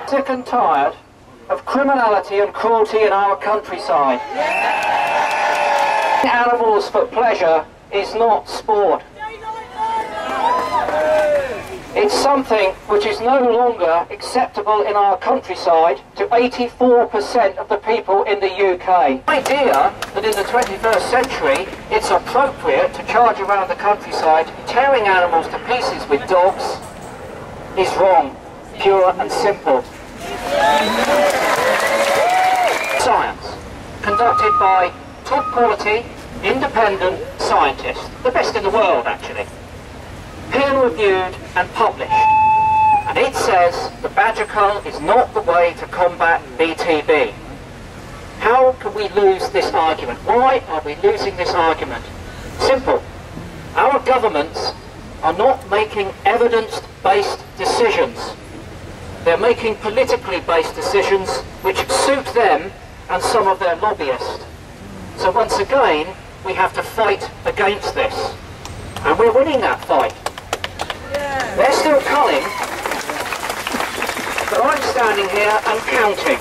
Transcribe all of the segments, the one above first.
Sick and tired of criminality and cruelty in our countryside. Animals for pleasure is not sport. It's something which is no longer acceptable in our countryside to 84% of the people in the UK. The idea that in the 21st century it's appropriate to charge around the countryside tearing animals to pieces with dogs is wrong, pure and simple. Science, conducted by top quality, independent scientists, the best in the world actually, peer-reviewed and published, and it says the badger cull is not the way to combat BTB. How can we lose this argument? Why are we losing this argument? Simple. Our governments are not making evidence-based decisions. They're making politically based decisions which suit them and some of their lobbyists. So once again, we have to fight against this. And we're winning that fight. Yeah. They're still culling, but I'm standing here and counting.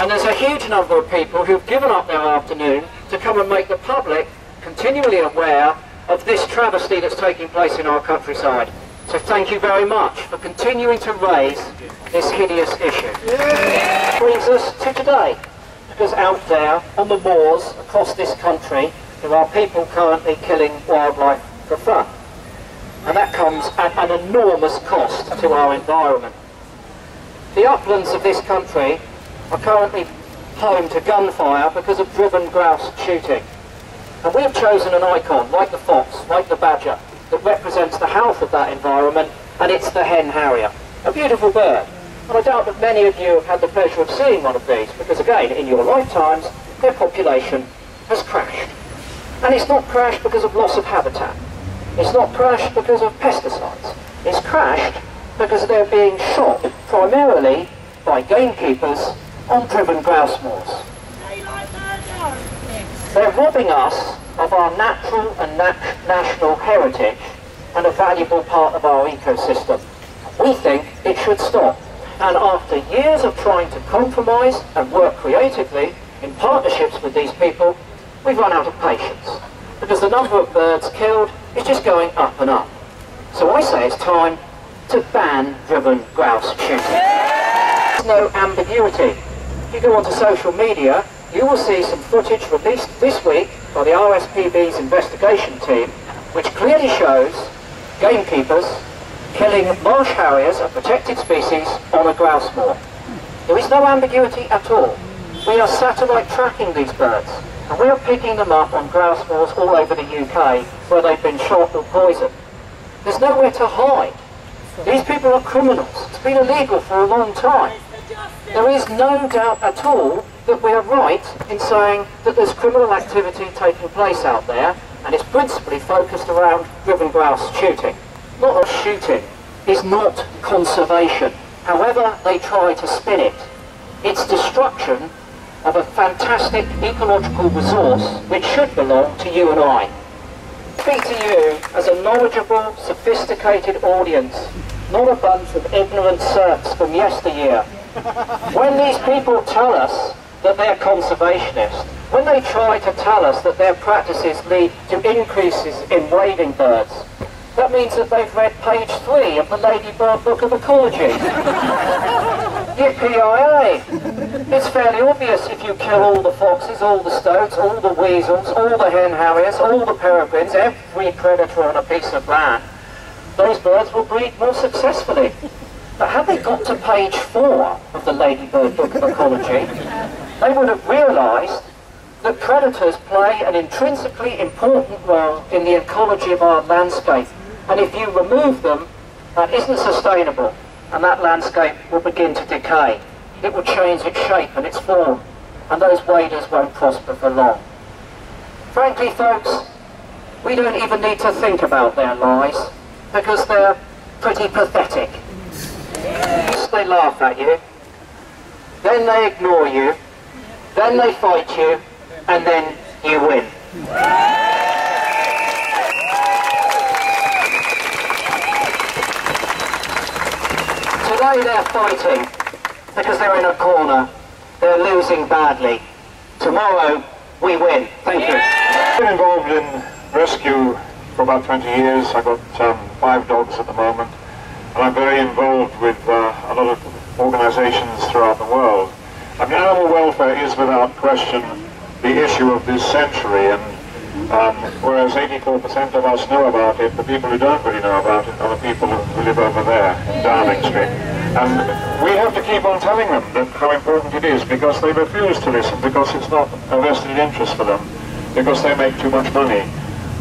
And there's a huge number of people who've given up their afternoon to come and make the public continually aware of this travesty that's taking place in our countryside. So thank you very much for continuing to raise this hideous issue. Yeah. Brings us to today, because out there on the moors across this country there are people currently killing wildlife for fun, and that comes at an enormous cost to our environment. The uplands of this country are currently home to gunfire because of driven grouse shooting, and we have chosen an icon like the fox, like the badger, that represents the health of that environment, and it's the hen harrier. A beautiful bird. And I doubt that many of you have had the pleasure of seeing one of these, because again, in your lifetimes, their population has crashed. And it's not crashed because of loss of habitat. It's not crashed because of pesticides. It's crashed because they're being shot primarily by gamekeepers on driven grouse moors. They're robbing us of our natural and national heritage and a valuable part of our ecosystem. We think it should stop. And after years of trying to compromise and work creatively in partnerships with these people, we've run out of patience, because the number of birds killed is just going up and up. So I say it's time to ban driven grouse shooting. There's no ambiguity. If you go onto social media, you will see some footage released this week by the RSPB's investigation team, which clearly shows gamekeepers killing marsh harriers, a protected species, on a grouse moor. There is no ambiguity at all. We are satellite tracking these birds, and we are picking them up on grouse moors all over the UK where they've been shot or poisoned. There's nowhere to hide. These people are criminals. It's been illegal for a long time. There is no doubt at all that we are right in saying that there's criminal activity taking place out there, and it's principally focused around driven grouse shooting. Not a shooting is not conservation, however they try to spin it. It's destruction of a fantastic ecological resource which should belong to you and I. I speak to you as a knowledgeable, sophisticated audience, not a bunch of ignorant serfs from yesteryear. When these people tell us that they're conservationists, when they try to tell us that their practices lead to increases in wading birds, that means that they've read page 3 of the Ladybird Book of Ecology. Yippee-yi-yi! It's fairly obvious if you kill all the foxes, all the stoats, all the weasels, all the hen harriers, all the peregrines, every predator on a piece of land, those birds will breed more successfully. But had they got to page 4 of the Ladybird Book of Ecology, they would have realised that predators play an intrinsically important role in the ecology of our landscape. And if you remove them, that isn't sustainable, and that landscape will begin to decay. It will change its shape and its form, and those waders won't prosper for long. Frankly, folks, we don't even need to think about their lies, because they're pretty pathetic. First they laugh at you, then they ignore you, then they fight you, and then you win. Today they're fighting because they're in a corner. They're losing badly. Tomorrow we win. Thank you. I've been involved in rescue for about 20 years. I've got 5 dogs at the moment, and I'm very involved with a lot of organisations throughout the world. I mean, animal welfare is without question the issue of this century, and whereas 84% of us know about it, the people who don't really know about it are the people who live over there in Downing Street. And we have to keep on telling them that how important it is, because they refuse to listen, because it's not a vested interest for them, because they make too much money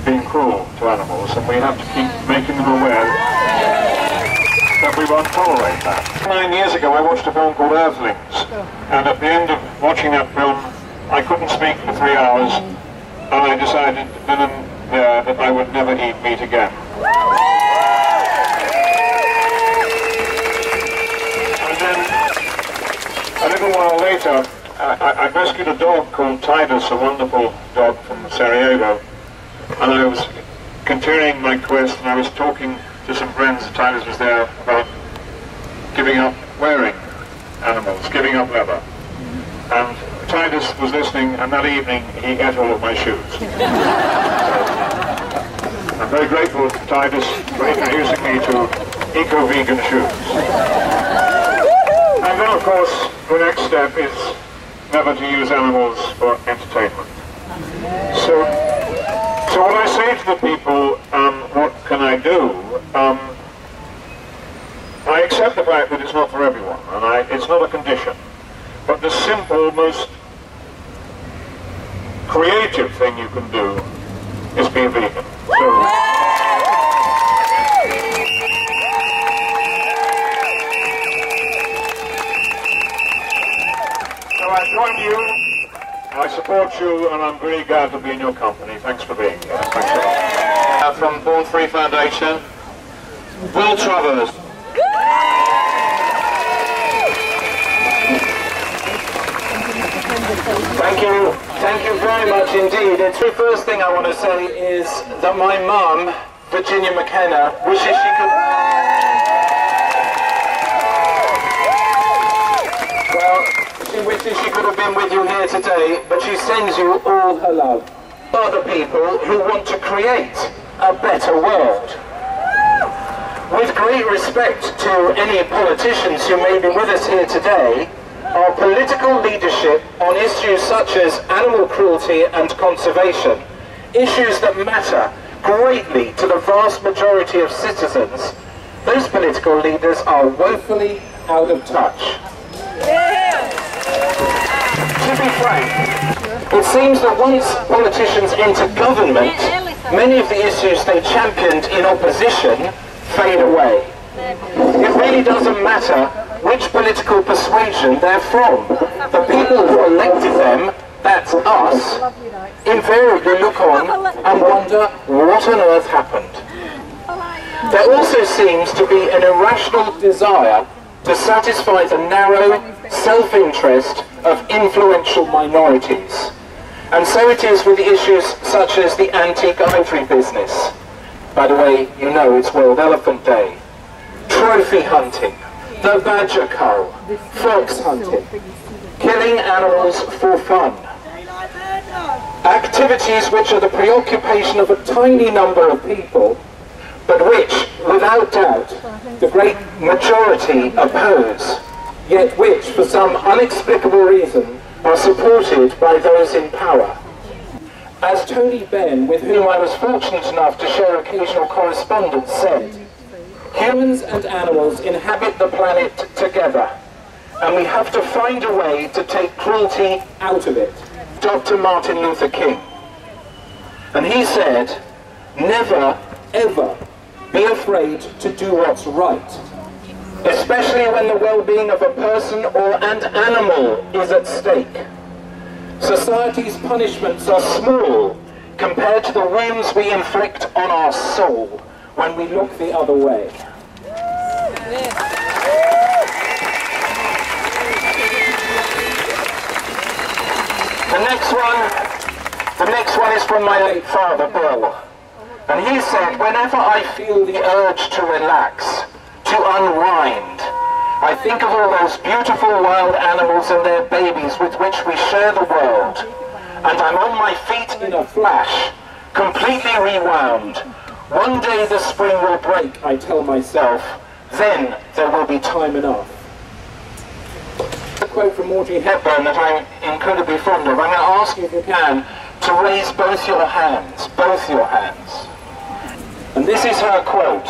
being cruel to animals, and we have to keep making them aware that we won't tolerate that. 9 years ago I watched a film called Earthlings, and at the end of watching that film I couldn't speak for 3 hours, and I decided then and there that I would never eat meat again. And then a little while later I rescued a dog called Titus, a wonderful dog from Sarajevo, and I was continuing my quest, and I was talking to some friends, Titus was there, about giving up wearing animals, giving up leather. And Titus was listening, and that evening he ate all of my shoes. So, I'm very grateful to Titus for introducing me to eco-vegan shoes. And then of course the next step is never to use animals for entertainment. So what I say to the people, what can I do? I accept the fact that it's not for everyone, and it's not a condition. But the simple, most creative thing you can do is be a vegan. So I join you, I support you, and I'm really glad to be in your company. Thanks for being here. Thanks a lot. From Born Free Foundation, Will Travers. Thank you very much indeed. The first thing I want to say is that my mum, Virginia McKenna, wishes she could... Well, she wishes she could have been with you here today, but she sends you all her love. Other people who want to create a better world. With great respect to any politicians who may be with us here today, our political leadership on issues such as animal cruelty and conservation, issues that matter greatly to the vast majority of citizens, those political leaders are woefully out of touch. To be frank, it seems that once politicians enter government, many of the issues they championed in opposition fade away. It really doesn't matter which political persuasion they're from. The people who elected them, that's us, invariably look on and wonder what on earth happened. There also seems to be an irrational desire to satisfy the narrow self-interest of influential minorities. And so it is with issues such as the antique ivory business. By the way, you know it's World Elephant Day. Trophy hunting, the badger cull, fox hunting, killing animals for fun. Activities which are the preoccupation of a tiny number of people, but which, without doubt, the great majority oppose, yet which, for some inexplicable reason, are supported by those in power. As Tony Benn, with whom I was fortunate enough to share occasional correspondence, said, humans and animals inhabit the planet together, and we have to find a way to take cruelty out of it. Dr. Martin Luther King. And he said, never, ever be afraid to do what's right, especially when the well-being of a person or an animal is at stake. Society's punishments are small compared to the wounds we inflict on our soul when we look the other way. The next one is from my late father, Bill. And he said, whenever I feel the urge to relax, to unwind, I think of all those beautiful wild animals and their babies with which we share the world. And I'm on my feet in a flash, completely rewound. One day the spring will break, I tell myself, then there will be time enough. A quote from Audrey Hepburn that I'm incredibly fond of. I'm going to ask you, if you can, to raise both your hands, And this is her quote.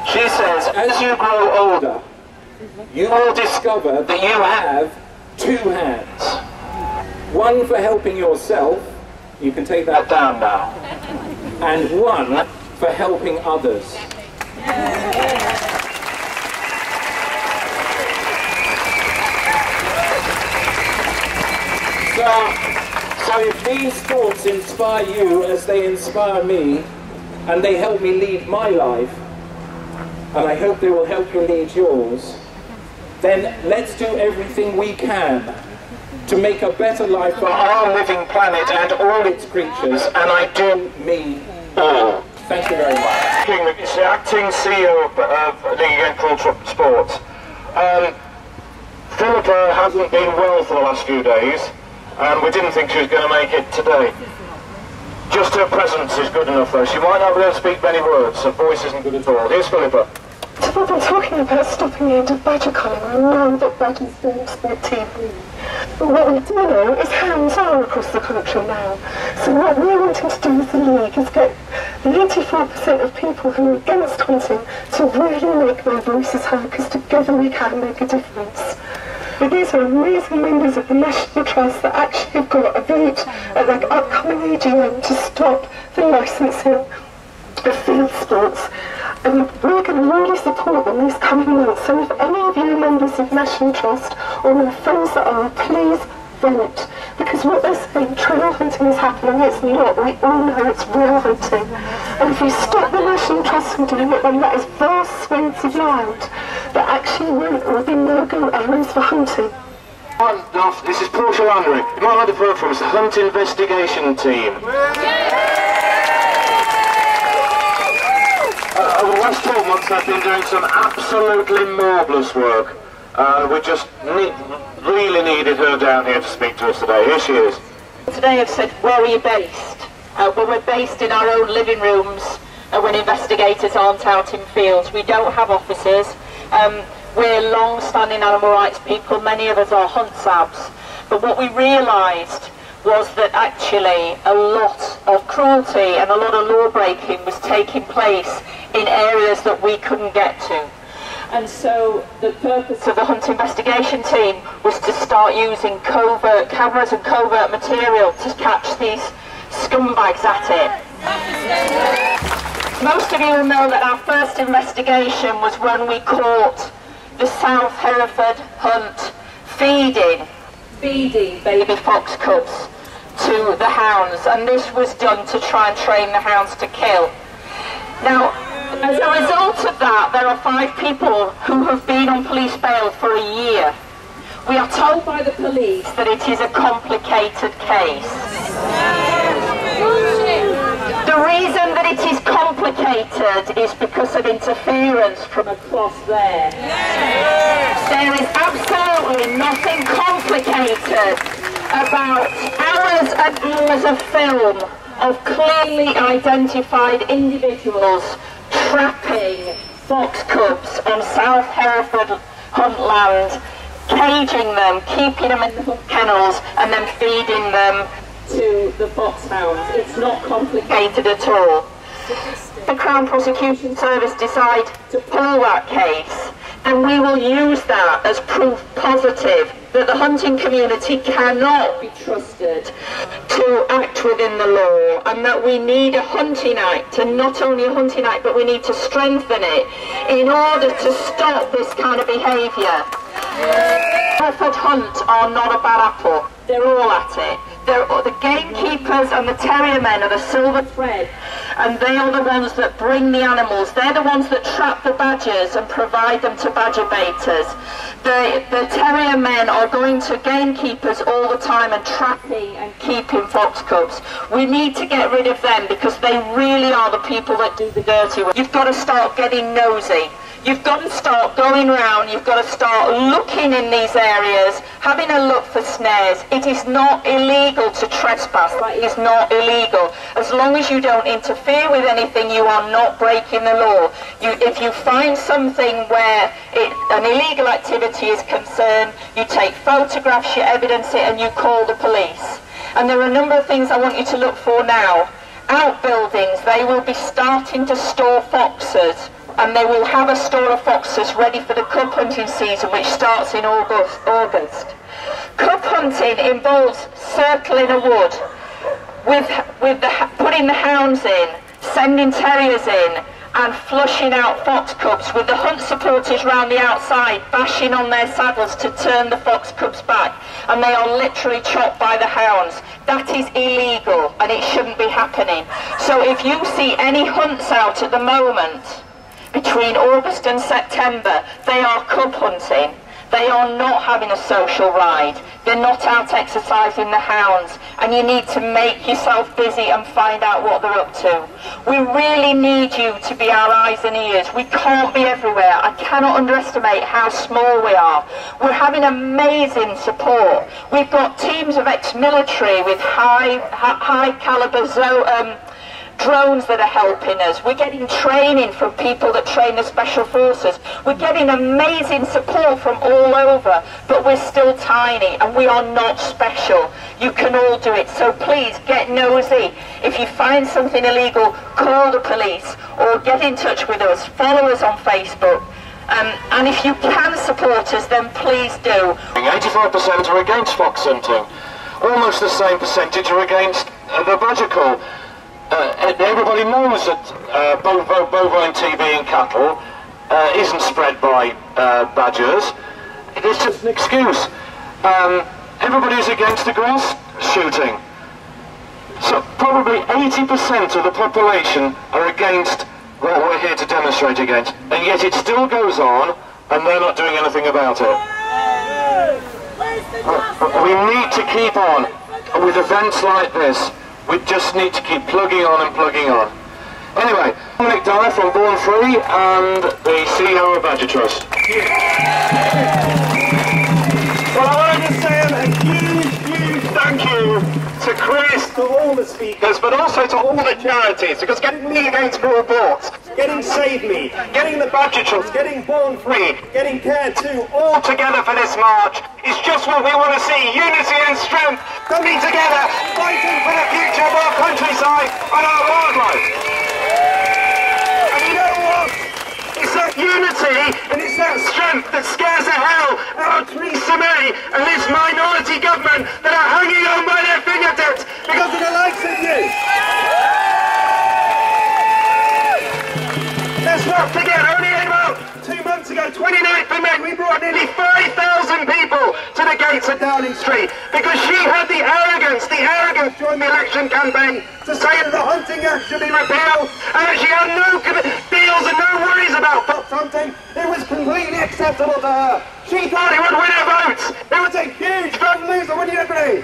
She says, as you grow older, you will discover that you have two hands. One for helping yourself, you can take that down now, and one for helping others. So if these thoughts inspire you as they inspire me, and they help me lead my life, and I hope they will help you lead yours, then let's do everything we can to make a better life for our living planet and all its creatures, and I do mean all. Thank you very much. It's the acting CEO of League Against Cruel Sports. Philippa hasn't been well for the last few days, and we didn't think she was going to make it today. Just her presence is good enough though. She might not be able to speak many words, her voice isn't good at all. Here's Philippa. So we've been talking about stopping the end of badger culling. I know that badgers don't sport TV. But what we do know is hounds are across the country now. So what we're wanting to do as the League is get the 84% of people who are against hunting to really make their voices heard, because together we can make a difference. But these are amazing members of the National Trust that actually have got a vote at their upcoming AGM to stop the licensing of field sports. And we're going to really support them these coming months. So if any of you members of National Trust or my friends that are, please vote. Because what they're saying, trail hunting is happening, it's not. We all know it's real hunting. And if we stop the National Trust from doing it, then that is vast swathes of land that actually will be no-go areas for hunting. This is Portia Landry. You might like to vote for us, the Hunt Investigation Team. Over the last 12 months I've been doing some absolutely marvellous work. We just really needed her down here to speak to us today. Here she is. Today I've said, where are you based? Well, we're based in our own living rooms when investigators aren't out in fields. We don't have officers. We're long-standing animal rights people. Many of us are hunt sabs. But what we realised was that actually a lot of cruelty and a lot of law breaking was taking place in areas that we couldn't get to. And so the purpose of the Hunt Investigation Team was to start using covert cameras and covert material to catch these scumbags at it. Most of you will know that our first investigation was when we caught the South Hereford hunt feeding baby fox cubs to the hounds, and this was done to try and train the hounds to kill. Now, as a result of that, there are 5 people who have been on police bail for a year. We are told by the police that it is a complicated case. The reason that it is complicated is because of interference from across there. There is absolutely nothing complicated about hours and hours of film of clearly identified individuals trapping fox cubs on South Hereford hunt land, caging them, keeping them in the hunt kennels, and then feeding them to the foxhounds. It's not complicated at all. The Crown Prosecution Service decide to pull that case. And we will use that as proof positive that the hunting community cannot be trusted to act within the law, and that we need a hunting act, and not only a hunting act, but we need to strengthen it in order to stop this kind of behaviour. Hereford Hunt are not a bad apple. They're all at it. The gamekeepers and the terrier men are the silver thread, and they are the ones that bring the animals. They're the ones that trap the badgers and provide them to badger baiters. The terrier men are going to gamekeepers all the time and trapping and keeping fox cubs. We need to get rid of them because they really are the people that do the dirty work. You've got to start getting nosy. You've got to start going round, you've got to start looking in these areas, having a look for snares. It is not illegal to trespass, that is not illegal. As long as you don't interfere with anything, you are not breaking the law. If you find something where an illegal activity is concerned, you take photographs, you evidence it, and you call the police. And there are a number of things I want you to look for now. Outbuildings, they will be starting to store foxes, and they will have a store of foxes ready for the cub hunting season, which starts in August. Cub hunting involves circling a wood, putting the hounds in, sending terriers in, and flushing out fox cubs with the hunt supporters round the outside bashing on their saddles to turn the fox cubs back, and they are literally chopped by the hounds. That is illegal, and it shouldn't be happening. So if you see any hunts out at the moment, between August and September, they are cub hunting. They are not having a social ride. They're not out exercising the hounds, and you need to make yourself busy and find out what they're up to. We really need you to be our eyes and ears. We can't be everywhere. I cannot underestimate how small we are. We're having amazing support. We've got teams of ex-military with high caliber drones that are helping us. We're getting training from people that train the special forces. We're getting amazing support from all over, but we're still tiny and we are not special. You can all do it, so please get nosy. If you find something illegal, call the police or get in touch with us. Follow us on Facebook. And if you can support us, then please do. 85% are against fox hunting. Almost the same percentage are against the badger cull. Everybody knows that bovine TB in cattle isn't spread by badgers. It is just an excuse. Everybody's against the grouse shooting. So probably 80% of the population are against what we're here to demonstrate against. And yet it still goes on, and they're not doing anything about it. We need to keep on with events like this. We just need to keep plugging on and plugging on. Anyway, Dominic Dyer from Born Free and the CEO of Badger Trust. Well, I want to say a huge thank you to Chris, to all the speakers, but also to all the charities, because getting me against cruel aborts, getting Save Me, getting the Badger Trust, getting Born Free, getting Care 2, all together for this march is just what we want to see. Unity and strength coming together, fighting for the future of our countryside and our wildlife. And you know what? It's that unity and it's that strength that scares the hell out of Theresa May and this minority government that are hanging on by their fingertips because of the likes of you. Let's not forget, only about 2 months ago, 29th of May, we brought nearly 5,000 people to the gates of Downing Street because she had the arrogance during the election campaign to say that the Hunting Act should be repealed and that she had no deals and no worries about fox hunting. It was completely acceptable to her. She thought it would win her votes. It would take huge vote loser, wouldn't you agree?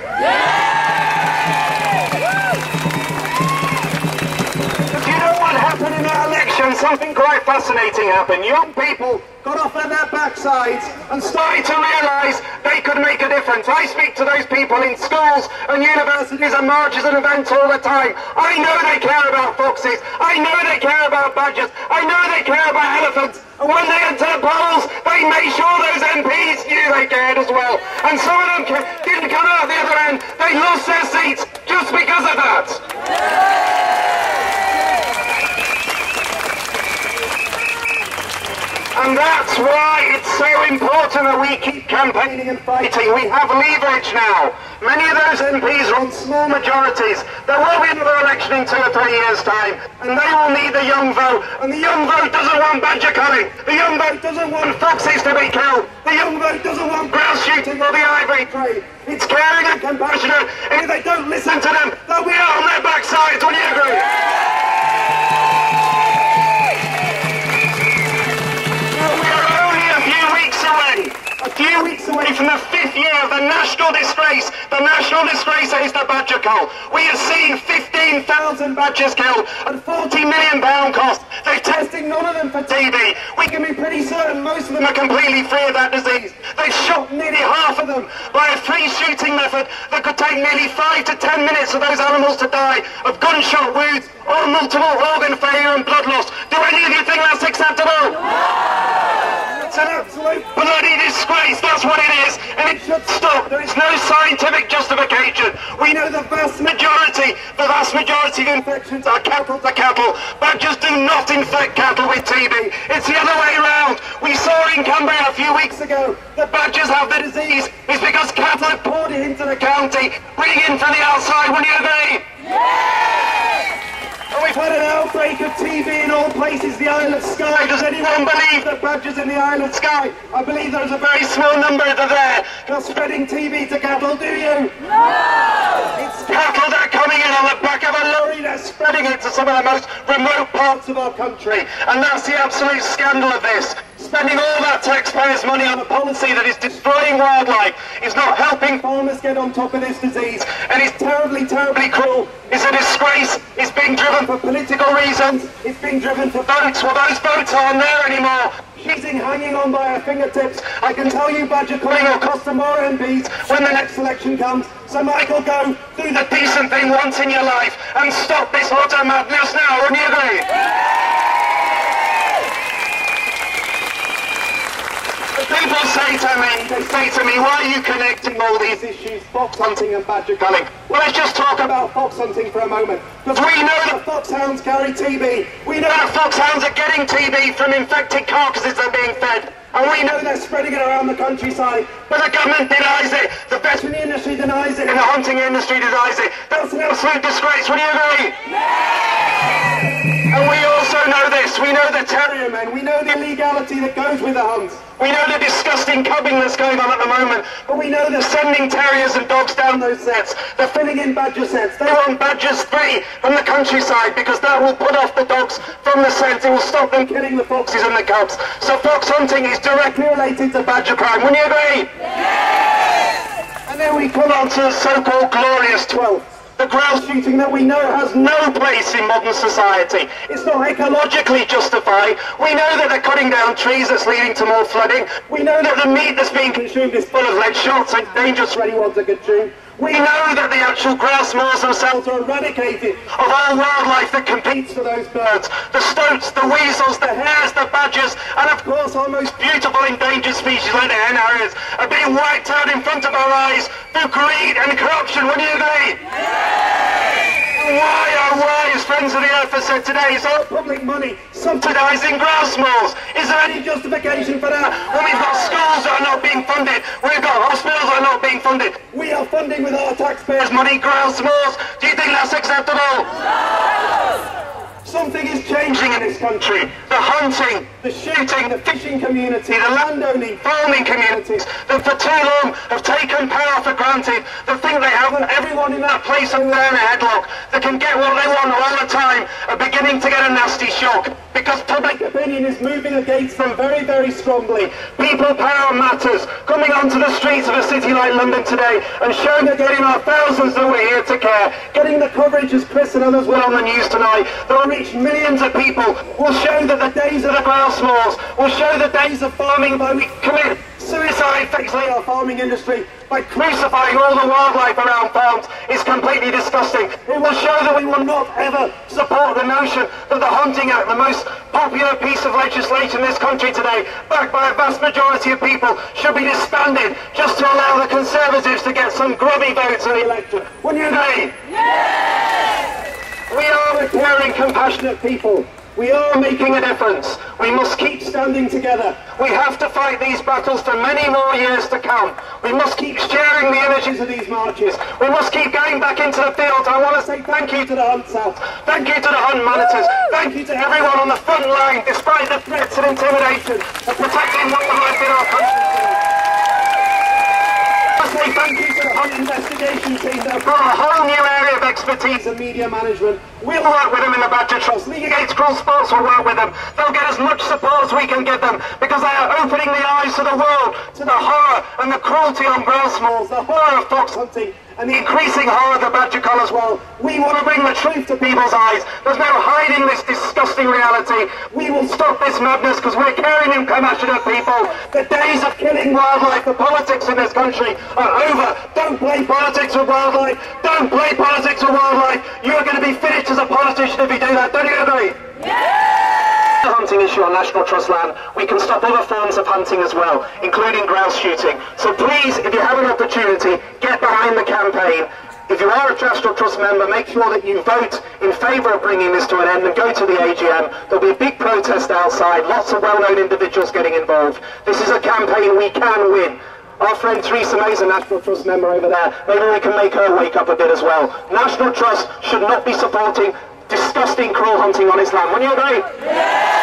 You know what happened in that election? Something quite fascinating happened. Young people got off on their backsides and started to realise they could make a difference. I speak to those people in schools and universities and marches and events all the time. I know they care about foxes. I know they care about badgers. I know they care about elephants. And when they enter the polls, they made sure those MPs knew they cared as well. And some of them didn't come out the other end. They lost their seats just because of that. And that's why it's so important that we keep campaigning and fighting. We have leverage now. Many of those MPs are on small majorities. There will be another election in 2 or 3 years' time, and they will need the young vote. And the young vote doesn't want badger culling. The young vote doesn't want foxes to be killed. The young vote doesn't want grouse shooting or the ivory trade. It's caring and compassionate, and if they don't listen to them, they'll be out on their backsides. Would you agree? A few weeks away from the 5th year of the national disgrace that is the badger cull. We have seen 15,000 badgers killed and £40 million cost. They're testing none of them for TB. We can be pretty certain most of them are completely free of that disease. They've shot nearly half of them by a free shooting method that could take nearly 5 to 10 minutes for those animals to die of gunshot wounds or multiple organ failure and blood loss. Do any of you think that's acceptable? It's an absolute bloody disgrace, that's what it is, and it should stop. There is no scientific justification. We know the vast majority of infections are cattle to cattle. Badgers do not infect cattle with TB. It's the other way around. We saw in Cumbria a few weeks ago that badgers have the disease. It's because cattle have poured it into the county, bringing in from the outside. Would you agree? Yes! And we've had an outbreak of TB in all places, the Isle of Skye. Does anyone believe that badgers in the Isle of Skye? I believe there's a very small number that are there. Not spreading TB to cattle, do you? No! It's cattle that are coming in on the back of a lorry that's spreading it to some of the most remote parts of our country. And that's the absolute scandal of this. Spending all that taxpayers' money on a policy that is destroying wildlife, is not helping farmers get on top of this disease, and is terribly, terribly cruel. It's a disgrace. It's being driven for political reasons. It's being driven for votes. Well, those votes aren't there anymore. Cheating hanging on by our fingertips. I can tell you badger culling will cost them more MPs when the next election comes. So Michael, go do the decent thing once in your life and stop this utter madness now. Wouldn't you agree? People say to me, why are you connecting all these issues, fox hunting and badger culling? Well, let's just talk about fox hunting for a moment. Because we know that foxhounds carry TB. We know that foxhounds are getting TB from infected carcasses that are being fed. And we know they're spreading it around the countryside. But the government denies it. The veterinary industry denies it. And the hunting industry denies it. That's an absolute disgrace. Would you agree? Yes! And we also know this. We know the terrier men. We know the illegality that goes with the hunts. We know the disgusting cubbing that's going on at the moment. But we know they're sending terriers and dogs down those sets. They're filling in badger sets. They want badgers free from the countryside because that will put off the dogs from the scent. It will stop them killing the foxes and the cubs. So fox hunting is directly related to badger crime. Wouldn't you agree? Yes! And then we come on to the so-called glorious 12th. The grouse shooting that we know has no place in modern society. It's not ecologically justified. We know that they're cutting down trees that's leading to more flooding. We know that the meat that's being consumed is full of lead shots and dangerous for anyone to consume. We know that the actual grouse moors themselves are eradicated of all wildlife that competes for those birds. The stoats, the weasels, the hares, the badgers, and of course our most beautiful endangered species like the hen harriers are being wiped out in front of our eyes through greed and corruption. Would you agree? Yes! Why, oh why, as Friends of the Earth have said today, is all public money subsidising grouse moors? Is there any justification for that? When we've got schools that are not being funded, we've got hospitals that are not being funded, we are funding with our taxpayers' money grouse moors. Do you think that's acceptable? No! Something is changing in this country. The hunting, the shooting, the fishing community, the landowning, farming communities that for too long have taken power for granted, that think they have everyone in that place over there in a headlock, that can get what they want all the time, are beginning to get a nasty shock. Because public opinion is moving against them very, very strongly. People power matters. Coming onto the streets of a city like London today and showing again in our thousands that we're here to care. Getting the coverage, as Chris and others will on the news tonight, that will reach millions of people, will show that the days of the grouse moors, will show the days of farming by we commit suicide, basically our farming industry, by crucifying all the wildlife around farms is completely disgusting. It will show that we will not ever support the notion that the Hunting Act, the most popular piece of legislation in this country today, backed by a vast majority of people, should be disbanded just to allow the Conservatives to get some grubby votes in the election. Wouldn't you agree? Yes! We are a caring, compassionate people. We are making a difference. We must keep standing together. We have to fight these battles for many more years to come. We must keep sharing the images of these marches. We must keep going back into the field. I want to say thank you to the hunt staff. Thank you to the hunt monitors. Thank you to everyone on the front line, despite the threats and intimidation of protecting wildlife in our country. Thank you to the hunt investigation team that have brought a whole new area of expertise in media management. We'll work with them in the Badger Trust. League Against Cruel Sports will work with them. They'll get as much support as we can give them because they are opening the eyes to the world, to the horror and the cruelty on grouse moors, the horror of fox hunting and the increasing horror of the badger cull as well. We want to bring the truth to people's eyes. There's no hiding this disgusting reality. We will stop this madness because we're caring and compassionate people. The days of killing wildlife, the politics in this country are over. Don't play politics with wildlife. Don't play politics with wildlife. You're going to be finished as a politician if you do that. Don't you agree? The hunting issue on National Trust land, we can stop other forms of hunting as well, including grouse shooting. So please, if you have an opportunity, get behind the campaign. If you are a National Trust member, make sure that you vote in favour of bringing this to an end and go to the AGM. There'll be a big protest outside, lots of well-known individuals getting involved. This is a campaign we can win. Our friend Theresa May's a National Trust member over there. Maybe we can make her wake up a bit as well. National Trust should not be supporting disgusting cruel hunting on its land. Wouldn't you agree? Yeah!